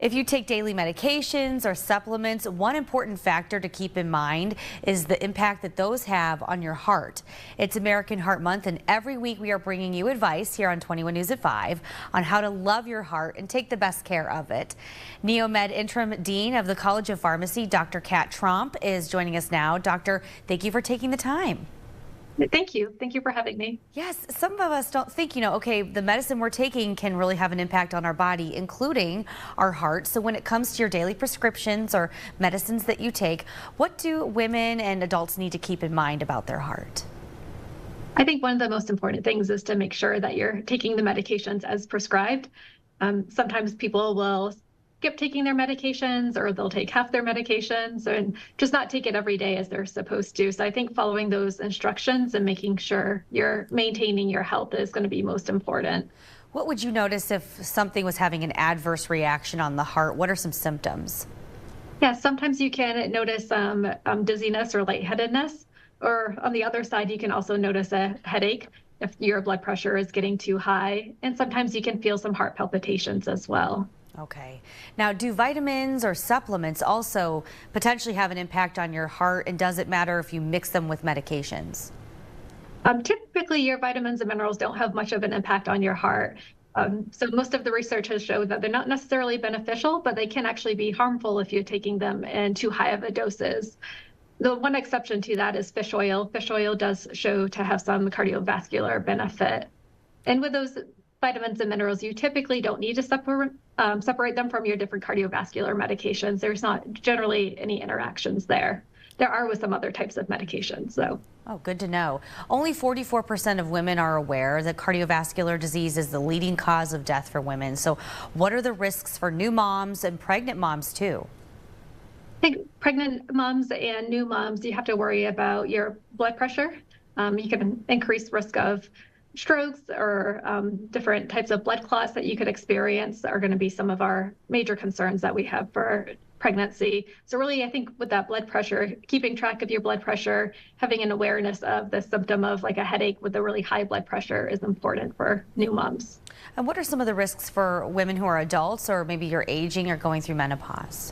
If you take daily medications or supplements, one important factor to keep in mind is the impact that those have on your heart. It's American Heart Month, and every week we are bringing you advice here on 21 News at 5 on how to love your heart and take the best care of it. Neomed Interim Dean of the College of Pharmacy, Dr. Katherine Tromp, is joining us now. Doctor, thank you for taking the time. Thank you. Thank you for having me. Yes, some of us don't think, okay, the medicine we're taking can really have an impact on our body, including our heart. So when it comes to your daily prescriptions or medicines that you take, what do women and adults need to keep in mind about their heart? I think one of the most important things is to make sure that you're taking the medications as prescribed. Sometimes people will skip taking their medications, or they'll take half their medications and just not take it every day as they're supposed to. So I think following those instructions and making sure you're maintaining your health is going to be most important. What would you notice if something was having an adverse reaction on the heart? What are some symptoms? Yeah, sometimes you can notice dizziness or lightheadedness, or on the other side, you can also notice a headache if your blood pressure is getting too high. And sometimes you can feel some heart palpitations as well. Okay. Now, do vitamins or supplements also potentially have an impact on your heart, and does it matter if you mix them with medications? Typically, your vitamins and minerals don't have much of an impact on your heart. So most of the research has showed that they're not necessarily beneficial, but they can actually be harmful if you're taking them in too high of a doses. The one exception to that is fish oil. Fish oil does show to have some cardiovascular benefit. And with those vitamins and minerals, you typically don't need to separate them from your different cardiovascular medications. There's not generally any interactions there. There are with some other types of medications, though. Oh, good to know. Only 44% of women are aware that cardiovascular disease is the leading cause of death for women. So what are the risks for new moms and pregnant moms, too? I think pregnant moms and new moms, you have to worry about your blood pressure. You can increase risk of strokes, or different types of blood clots that you could experience are going to be some of our major concerns that we have for pregnancy. So really, I think with that blood pressure, keeping track of your blood pressure, having an awareness of the symptom of like a headache with a really high blood pressure is important for new moms. And what are some of the risks for women who are adults, or maybe you're aging or going through menopause?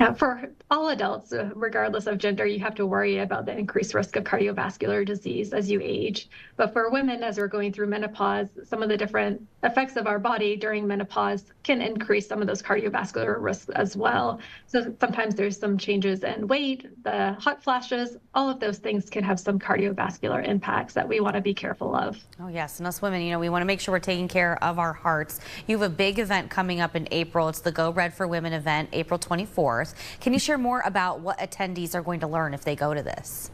Now, for all adults, regardless of gender, you have to worry about the increased risk of cardiovascular disease as you age. But for women, as we're going through menopause, some of the different effects of our body during menopause can increase some of those cardiovascular risks as well. So sometimes there's some changes in weight, the hot flashes, all of those things can have some cardiovascular impacts that we want to be careful of. Oh, yes. And us women, we want to make sure we're taking care of our hearts. You have a big event coming up in April. It's the Go Red for Women event, April 24th. Can you share more about what attendees are going to learn if they go to this?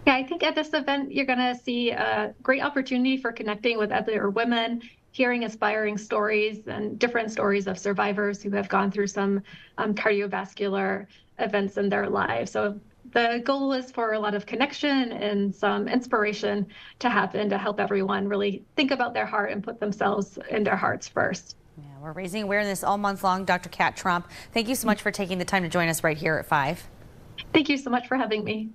Yeah, I think at this event, you're going to see a great opportunity for connecting with other women, hearing inspiring stories and different stories of survivors who have gone through some cardiovascular events in their lives. So the goal is for a lot of connection and some inspiration to happen to help everyone really think about their heart and put themselves in their hearts first. Yeah, we're raising awareness all month long. Dr. Katherine Tromp, thank you so much for taking the time to join us right here at 5. Thank you so much for having me.